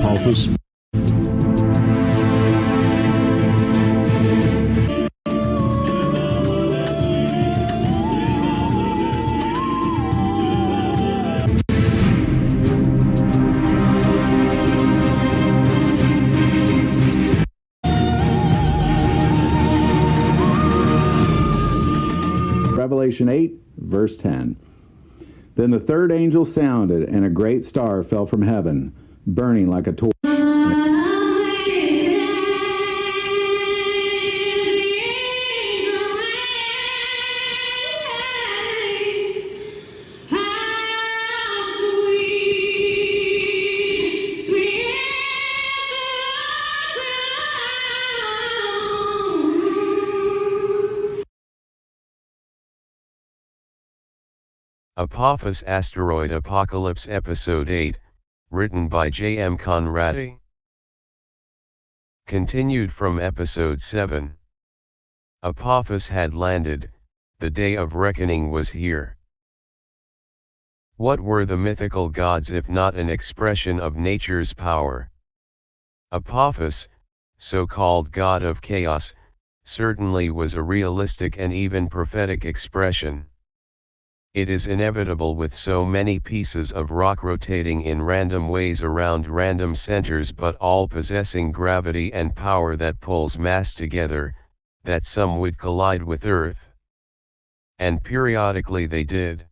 Apophis. Revelation 8, verse 10. Then the third angel sounded, and a great star fell from heaven, burning like a torch. Apophis Asteroid Apocalypse Episode 8, written by J.M. Conradi. Continued from Episode 7. Apophis had landed, the day of reckoning was here. What were the mythical gods if not an expression of nature's power? Apophis, so-called god of chaos, certainly was a realistic and even prophetic expression. It is inevitable with so many pieces of rock rotating in random ways around random centers but all possessing gravity and power that pulls mass together, that some would collide with Earth. And periodically they did.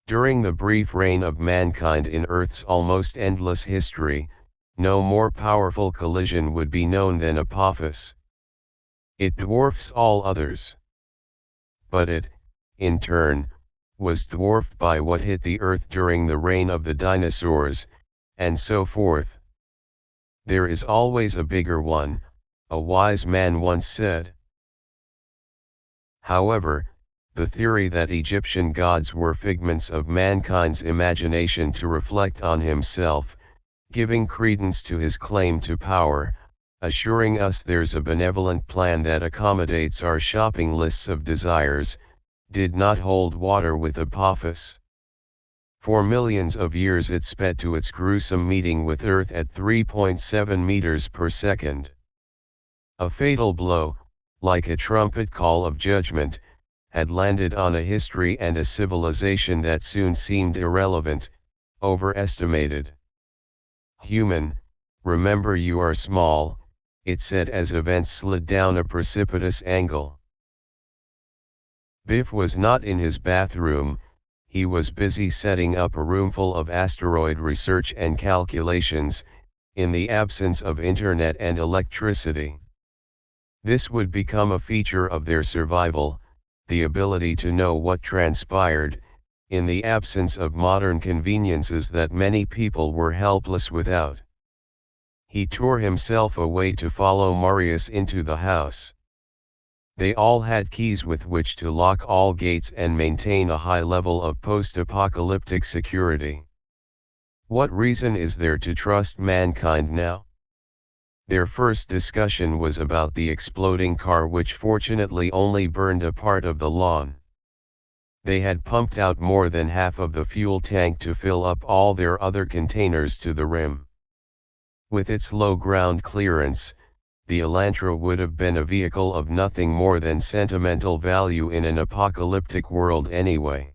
During the brief reign of mankind in Earth's almost endless history, no more powerful collision would be known than Apophis. It dwarfs all others. But it, in turn, was dwarfed by what hit the Earth during the reign of the dinosaurs, and so forth. There is always a bigger one, a wise man once said. However, the theory that Egyptian gods were figments of mankind's imagination to reflect on himself, giving credence to his claim to power, assuring us there's a benevolent plan that accommodates our shopping lists of desires, did not hold water with Apophis. For millions of years it sped to its gruesome meeting with Earth at 3.7 meters per second. A fatal blow, like a trumpet call of judgment, had landed on a history and a civilization that soon seemed irrelevant, overestimated. Human, remember you are small, it said as events slid down a precipitous angle. Biff was not in his bathroom, he was busy setting up a roomful of asteroid research and calculations, in the absence of internet and electricity. This would become a feature of their survival, the ability to know what transpired, in the absence of modern conveniences that many people were helpless without. He tore himself away to follow Marius into the house. They all had keys with which to lock all gates and maintain a high level of post-apocalyptic security. What reason is there to trust mankind now? Their first discussion was about the exploding car, which fortunately only burned a part of the lawn. They had pumped out more than half of the fuel tank to fill up all their other containers to the rim. With its low ground clearance, the Elantra would have been a vehicle of nothing more than sentimental value in an apocalyptic world anyway.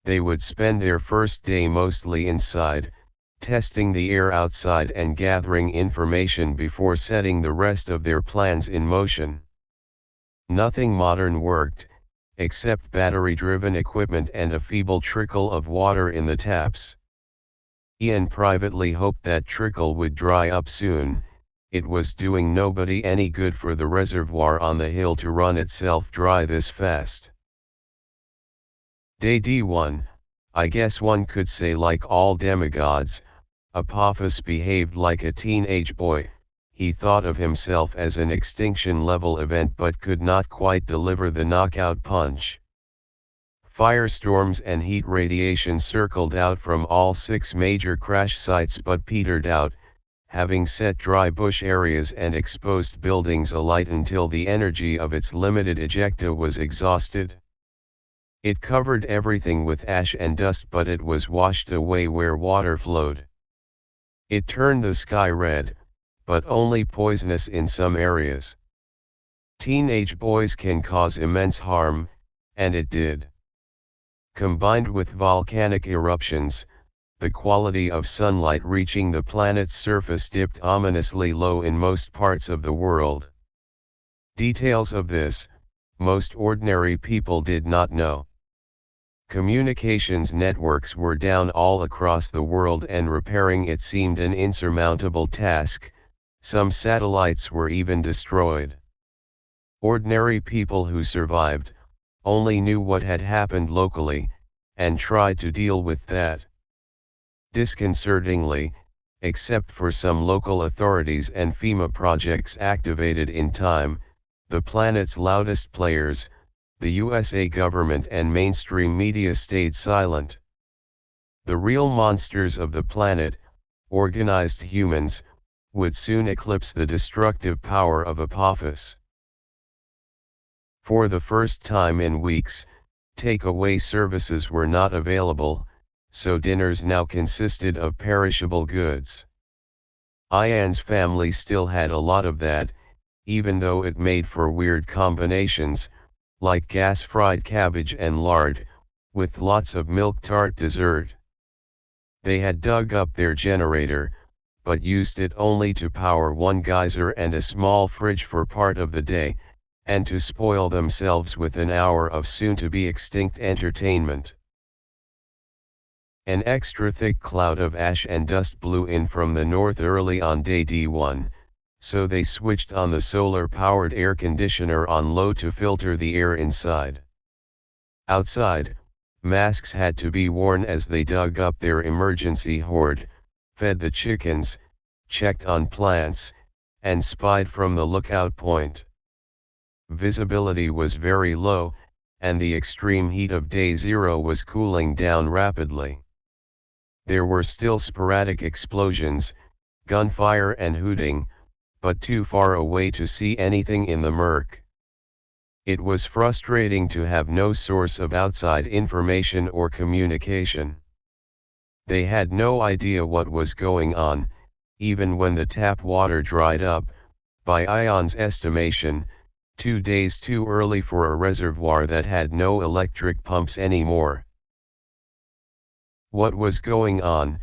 They would spend their first day mostly inside, testing the air outside and gathering information before setting the rest of their plans in motion. Nothing modern worked, except battery-driven equipment and a feeble trickle of water in the taps. Ian privately hoped that trickle would dry up soon. It was doing nobody any good for the reservoir on the hill to run itself dry this fast. Day D1, I guess one could say, like all demigods, Apophis behaved like a teenage boy. He thought of himself as an extinction-level event but could not quite deliver the knockout punch. Firestorms and heat radiation circled out from all 6 major crash sites but petered out, having set dry bush areas and exposed buildings alight until the energy of its limited ejecta was exhausted. It covered everything with ash and dust, but it was washed away where water flowed. It turned the sky red, but only poisonous in some areas. Teenage boys can cause immense harm, and it did. Combined with volcanic eruptions, the quality of sunlight reaching the planet's surface dipped ominously low in most parts of the world. Details of this, most ordinary people did not know. Communications networks were down all across the world and repairing it seemed an insurmountable task. Some satellites were even destroyed. Ordinary people who survived only knew what had happened locally, and tried to deal with that. Disconcertingly, except for some local authorities and FEMA projects activated in time, the planet's loudest players, the USA government and mainstream media, stayed silent. The real monsters of the planet, organized humans, would soon eclipse the destructive power of Apophis. For the first time in weeks, takeaway services were not available, so dinners now consisted of perishable goods. Ian's family still had a lot of that, even though it made for weird combinations, like gas-fried cabbage and lard, with lots of milk-tart dessert. They had dug up their generator, but used it only to power one geyser and a small fridge for part of the day, and to spoil themselves with an hour of soon-to-be-extinct entertainment. An extra thick cloud of ash and dust blew in from the north early on day D1, so they switched on the solar-powered air conditioner on low to filter the air inside. Outside, masks had to be worn as they dug up their emergency hoard, fed the chickens, checked on plants, and spied from the lookout point. Visibility was very low, and the extreme heat of day 0 was cooling down rapidly. There were still sporadic explosions, gunfire and hooting, but too far away to see anything in the murk. It was frustrating to have no source of outside information or communication. They had no idea what was going on, even when the tap water dried up, by Ian's estimation, 2 days too early for a reservoir that had no electric pumps anymore. What was going on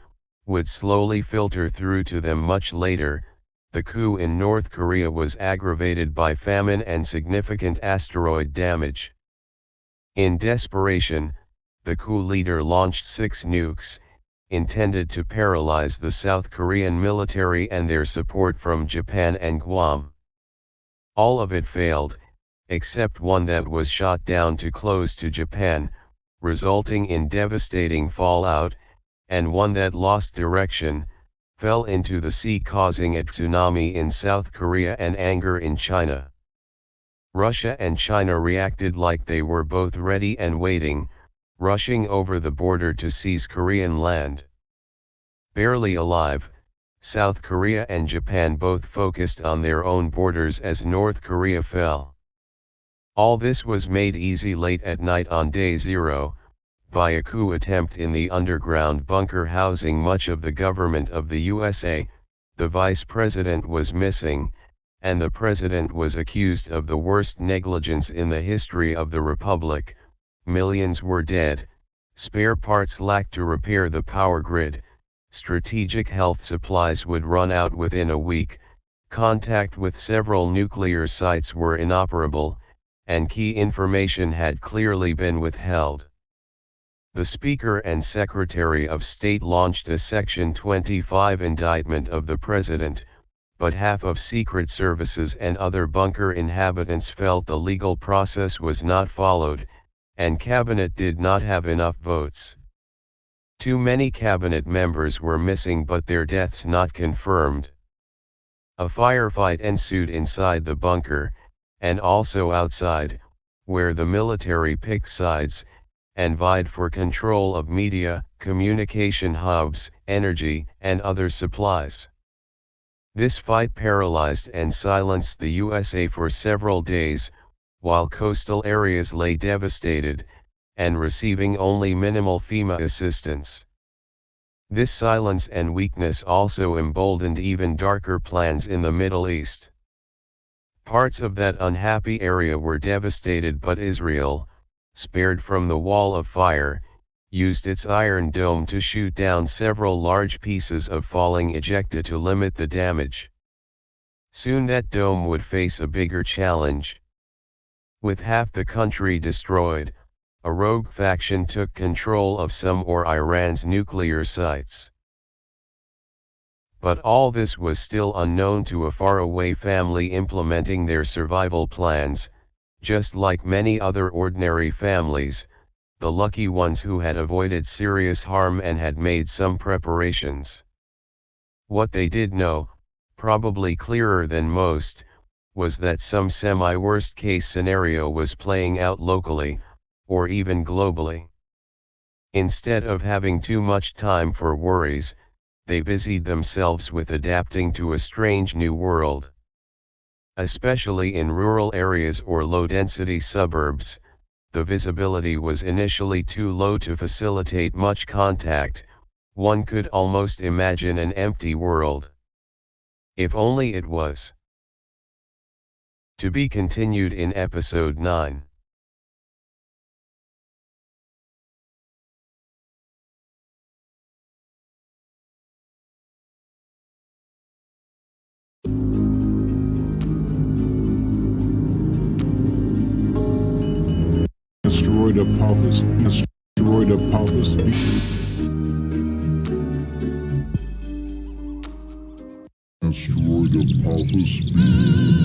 would slowly filter through to them much later. The coup in North Korea was aggravated by famine and significant asteroid damage. In desperation, the coup leader launched 6 nukes, intended to paralyze the South Korean military and their support from Japan and Guam. All of it failed, except one that was shot down too close to Japan, resulting in devastating fallout, and one that lost direction, fell into the sea causing a tsunami in South Korea and anger in China. Russia and China reacted like they were both ready and waiting, rushing over the border to seize Korean land. Barely alive, South Korea and Japan both focused on their own borders as North Korea fell. All this was made easy late at night on day 0, by a coup attempt in the underground bunker housing much of the government of the USA. The vice president was missing, and the president was accused of the worst negligence in the history of the republic. Millions were dead, spare parts lacked to repair the power grid, strategic health supplies would run out within a week, contact with several nuclear sites were inoperable, and key information had clearly been withheld. The Speaker and Secretary of State launched a Section 25 indictment of the President, but half of Secret Services and other bunker inhabitants felt the legal process was not followed, and Cabinet did not have enough votes. Too many Cabinet members were missing but their deaths not confirmed. A firefight ensued inside the bunker, and also outside, where the military picked sides, and vied for control of media, communication hubs, energy, and other supplies. This fight paralyzed and silenced the USA for several days, while coastal areas lay devastated, and receiving only minimal FEMA assistance. This silence and weakness also emboldened even darker plans in the Middle East. Parts of that unhappy area were devastated, but Israel, spared from the wall of fire, used its iron dome to shoot down several large pieces of falling ejecta to limit the damage. Soon that dome would face a bigger challenge. With half the country destroyed, a rogue faction took control of some or Iran's nuclear sites. But all this was still unknown to a faraway family implementing their survival plans, just like many other ordinary families, the lucky ones who had avoided serious harm and had made some preparations. What they did know, probably clearer than most, was that some semi-worst case scenario was playing out locally, or even globally. Instead of having too much time for worries, they busied themselves with adapting to a strange new world. Especially in rural areas or low-density suburbs, the visibility was initially too low to facilitate much contact. One could almost imagine an empty world. If only it was. To be continued in episode 9. Asteroid Apophis. Asteroid Apophis. Asteroid Apophis.